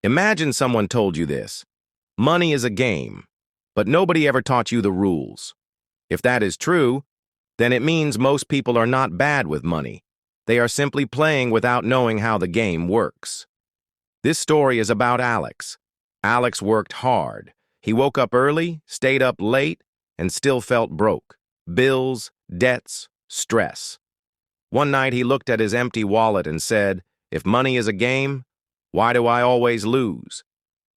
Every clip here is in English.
Imagine someone told you this. Money is a game, but nobody ever taught you the rules. If that is true, then it means most people are not bad with money. They are simply playing without knowing how the game works. This story is about Alex. Alex worked hard. He woke up early, stayed up late, and still felt broke. Bills, debts, stress. One night he looked at his empty wallet and said, "If money is a game, why do I always lose?"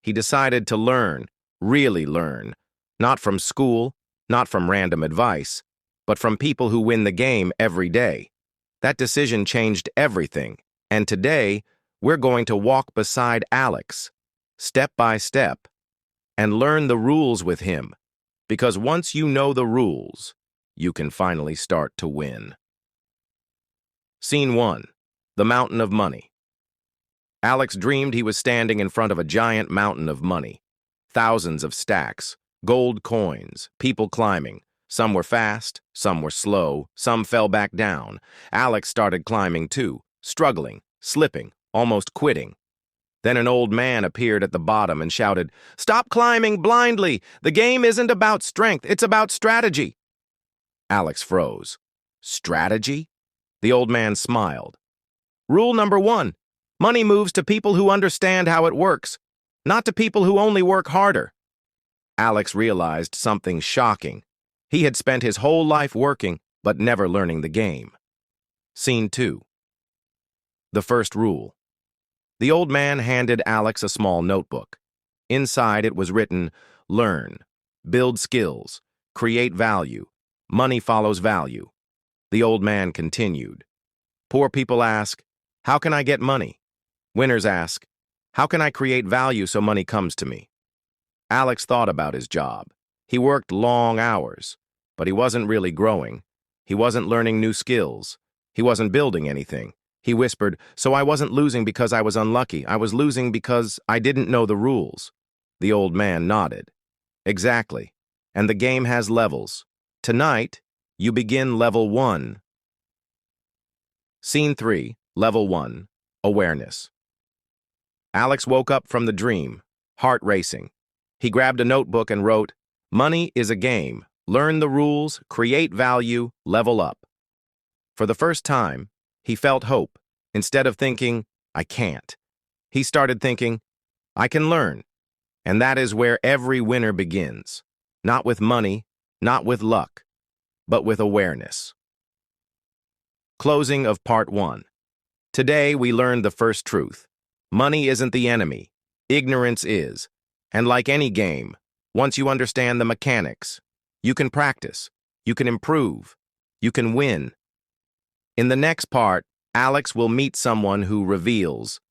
He decided to learn, really learn, not from school, not from random advice, but from people who win the game every day. That decision changed everything, and today we're going to walk beside Alex, step by step, and learn the rules with him, because once you know the rules, you can finally start to win. Scene 1. The Mountain of Money. Alex dreamed he was standing in front of a giant mountain of money. Thousands of stacks, gold coins, people climbing. Some were fast, some were slow, some fell back down. Alex started climbing too, struggling, slipping, almost quitting. Then an old man appeared at the bottom and shouted, "Stop climbing blindly! The game isn't about strength, it's about strategy!" Alex froze. Strategy? The old man smiled. Rule number 1. Money moves to people who understand how it works, not to people who only work harder. Alex realized something shocking. He had spent his whole life working, but never learning the game. Scene 2. The first rule. The old man handed Alex a small notebook. Inside it was written, "Learn, build skills, create value. Money follows value." The old man continued. Poor people ask, "How can I get money?" Winners ask, "How can I create value so money comes to me?" Alex thought about his job. He worked long hours, but he wasn't really growing. He wasn't learning new skills. He wasn't building anything. He whispered, "So I wasn't losing because I was unlucky. I was losing because I didn't know the rules." The old man nodded. Exactly. And the game has levels. Tonight, you begin level 1. Scene 3, level 1, awareness. Alex woke up from the dream, heart racing. He grabbed a notebook and wrote, "Money is a game. Learn the rules, create value, level up." For the first time, he felt hope. Instead of thinking, "I can't," he started thinking, "I can learn." And that is where every winner begins. Not with money, not with luck, but with awareness. Closing of Part 1. Today we learned the first truth. Money isn't the enemy. Ignorance is. And like any game, once you understand the mechanics, you can practice, you can improve, you can win. In the next part, Alex will meet someone who reveals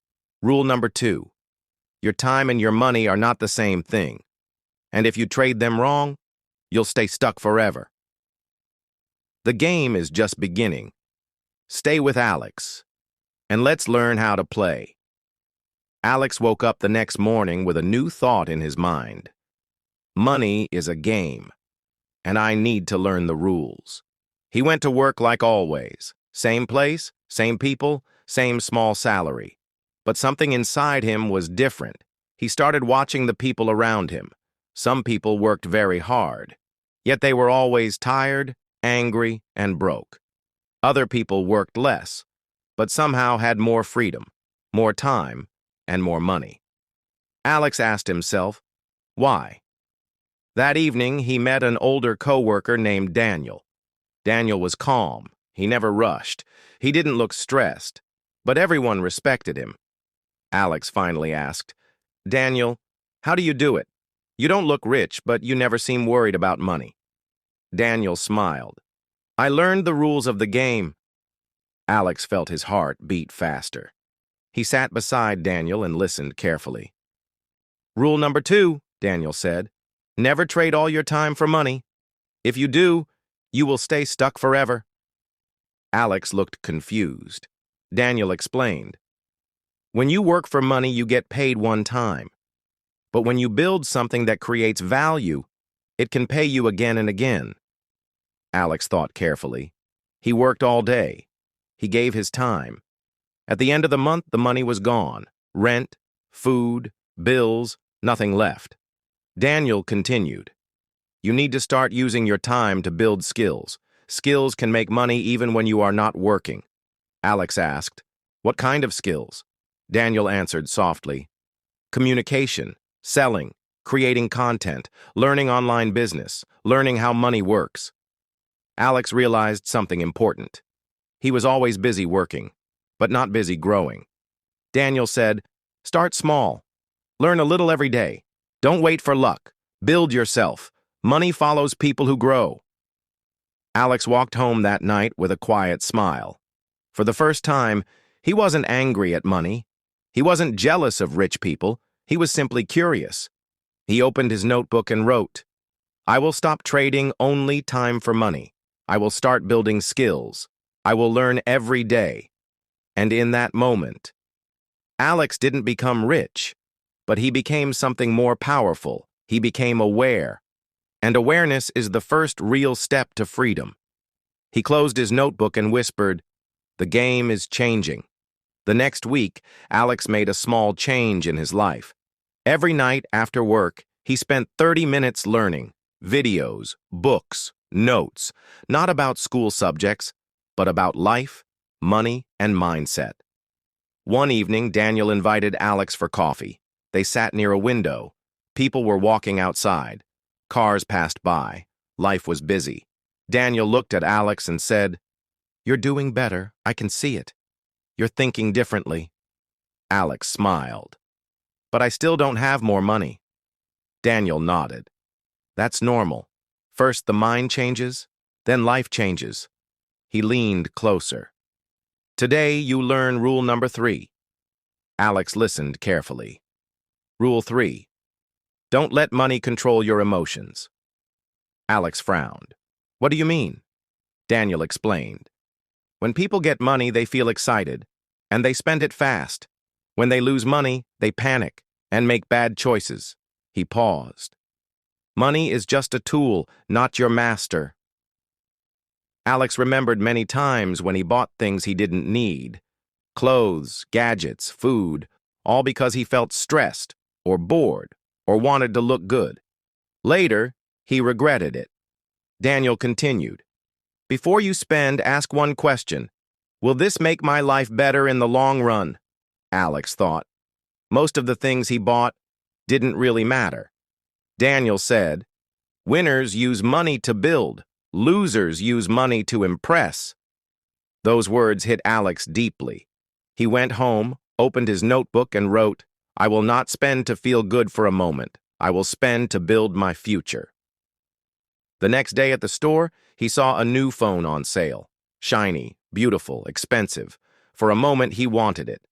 rule number 2. Your time and your money are not the same thing. And if you trade them wrong, you'll stay stuck forever. The game is just beginning. Stay with Alex, and let's learn how to play. Alex woke up the next morning with a new thought in his mind. Money is a game, and I need to learn the rules. He went to work like always. Same place, same people, same small salary. But something inside him was different. He started watching the people around him. Some people worked very hard, yet they were always tired, angry, and broke. Other people worked less, but somehow had more freedom, more time, and more money. Alex asked himself, why? That evening, he met an older coworker named Daniel. Daniel was calm. He never rushed. He didn't look stressed, but everyone respected him. Alex finally asked, "Daniel, how do you do it? You don't look rich, but you never seem worried about money." Daniel smiled. "I learned the rules of the game." Alex felt his heart beat faster. He sat beside Daniel and listened carefully. "Rule number 2, Daniel said, never trade all your time for money. If you do, you will stay stuck forever." Alex looked confused. Daniel explained, "When you work for money, you get paid one time. But when you build something that creates value, it can pay you again and again." Alex thought carefully. He worked all day. He gave his time. At the end of the month, the money was gone. Rent, food, bills, nothing left. Daniel continued. You need to start using your time to build skills. Skills can make money even when you are not working. Alex asked, what kind of skills? Daniel answered softly. Communication, selling, creating content, learning online business, learning how money works. Alex realized something important. He was always busy working, but not busy growing. Daniel said, start small. Learn a little every day. Don't wait for luck. Build yourself. Money follows people who grow. Alex walked home that night with a quiet smile. For the first time, he wasn't angry at money. He wasn't jealous of rich people. He was simply curious. He opened his notebook and wrote, I will stop trading only time for money. I will start building skills. I will learn every day. And in that moment, Alex didn't become rich, but he became something more powerful. He became aware. And awareness is the first real step to freedom. He closed his notebook and whispered, the game is changing. The next week, Alex made a small change in his life. Every night after work, he spent 30 minutes learning, videos, books, notes, not about school subjects, but about life, money, and mindset. One evening, Daniel invited Alex for coffee. They sat near a window. People were walking outside. Cars passed by. Life was busy. Daniel looked at Alex and said, you're doing better. I can see it. You're thinking differently. Alex smiled. But I still don't have more money. Daniel nodded. That's normal. First the mind changes, then life changes. He leaned closer. Today you learn rule number 3. Alex listened carefully. Rule 3. Don't let money control your emotions. Alex frowned. What do you mean? Daniel explained. When people get money, they feel excited, and they spend it fast. When they lose money, they panic and make bad choices. He paused. Money is just a tool, not your master. Alex remembered many times when he bought things he didn't need. Clothes, gadgets, food, all because he felt stressed or bored or wanted to look good. Later, he regretted it. Daniel continued. Before you spend, ask one question. Will this make my life better in the long run? Alex thought. Most of the things he bought didn't really matter. Daniel said, winners use money to build. Losers use money to impress. Those words hit Alex deeply. He went home, opened his notebook, and wrote, I will not spend to feel good for a moment. I will spend to build my future. The next day at the store, he saw a new phone on sale. Shiny, beautiful, expensive. For a moment, he wanted it.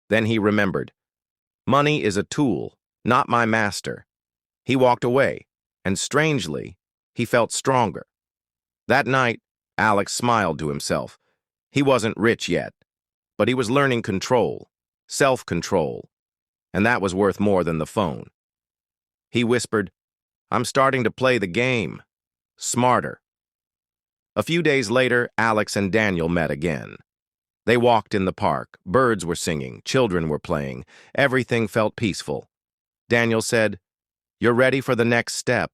Then he remembered. Money is a tool, not my master. He walked away, and strangely, he felt stronger. That night, Alex smiled to himself. He wasn't rich yet, but he was learning control, self-control, and that was worth more than the phone. He whispered, I'm starting to play the game. Smarter. A few days later, Alex and Daniel met again. They walked in the park. Birds were singing. Children were playing. Everything felt peaceful. Daniel said, You're ready for the next step.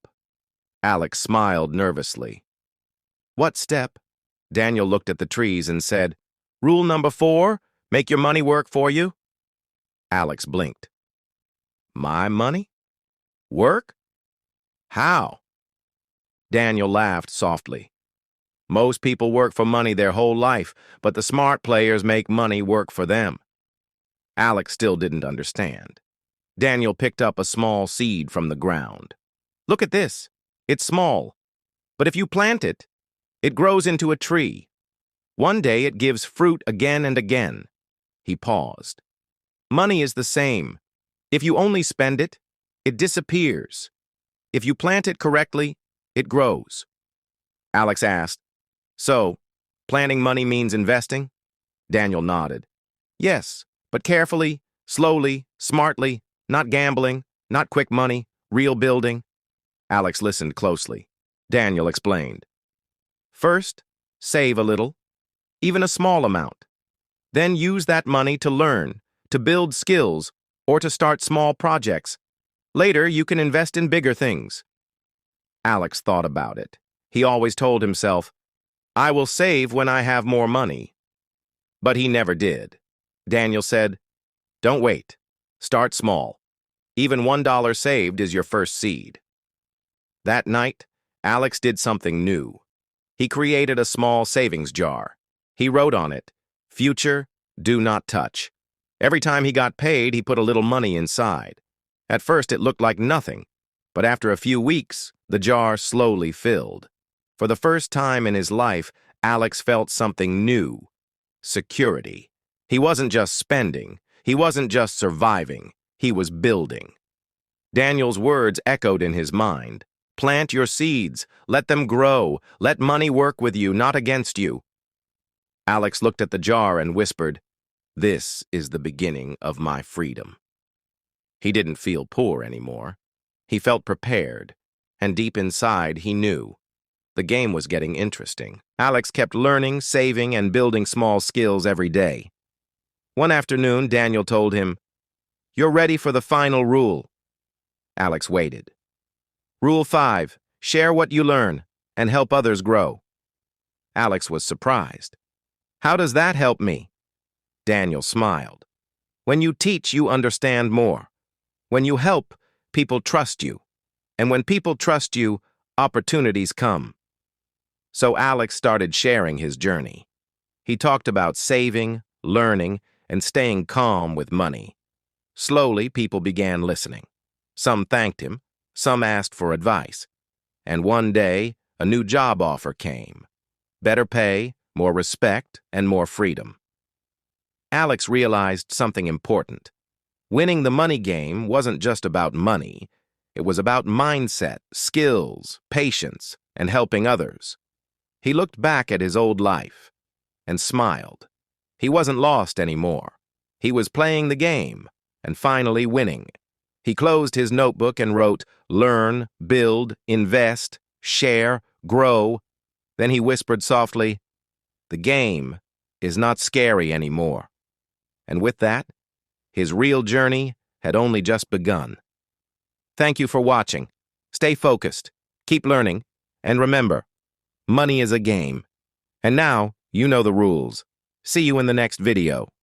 Alex smiled nervously. What step? Daniel looked at the trees and said, Rule number 4, make your money work for you. Alex blinked. My money? Work? How? Daniel laughed softly. Most people work for money their whole life, but the smart players make money work for them. Alex still didn't understand. Daniel picked up a small seed from the ground. Look at this. It's small, but if you plant it, it grows into a tree. One day it gives fruit again and again. He paused. Money is the same. If you only spend it, it disappears. If you plant it correctly, it grows. Alex asked, So, planting money means investing? Daniel nodded. Yes, but carefully, slowly, smartly, not gambling, not quick money, real building. Alex listened closely. Daniel explained. First, save a little, even a small amount. Then use that money to learn, to build skills, or to start small projects. Later, you can invest in bigger things. Alex thought about it. He always told himself, I will save when I have more money. But he never did. Daniel said, don't wait. Start small. Even $1 saved is your first seed. That night, Alex did something new. He created a small savings jar. He wrote on it, Future, do not touch. Every time he got paid, he put a little money inside. At first, it looked like nothing, but after a few weeks, the jar slowly filled. For the first time in his life, Alex felt something new. Security. He wasn't just spending. He wasn't just surviving. He was building. Daniel's words echoed in his mind. Plant your seeds. Let them grow. Let money work with you, not against you. Alex looked at the jar and whispered, This is the beginning of my freedom. He didn't feel poor anymore. He felt prepared, and deep inside he knew. The game was getting interesting. Alex kept learning, saving, and building small skills every day. One afternoon, Daniel told him, You're ready for the final rule. Alex waited. Rule 5, share what you learn and help others grow. Alex was surprised. How does that help me? Daniel smiled. When you teach, you understand more. When you help, people trust you. And when people trust you, opportunities come. So Alex started sharing his journey. He talked about saving, learning, and staying calm with money. Slowly, people began listening. Some thanked him, some asked for advice. And one day, a new job offer came. Better pay, more respect, and more freedom. Alex realized something important. Winning the money game wasn't just about money. It was about mindset, skills, patience, and helping others. He looked back at his old life and smiled. He wasn't lost anymore. He was playing the game and finally winning. He closed his notebook and wrote, Learn, build, invest, share, grow. Then he whispered softly, The game is not scary anymore. And with that, his real journey had only just begun. Thank you for watching. Stay focused, keep learning, and remember, money is a game. And now, you know the rules. See you in the next video.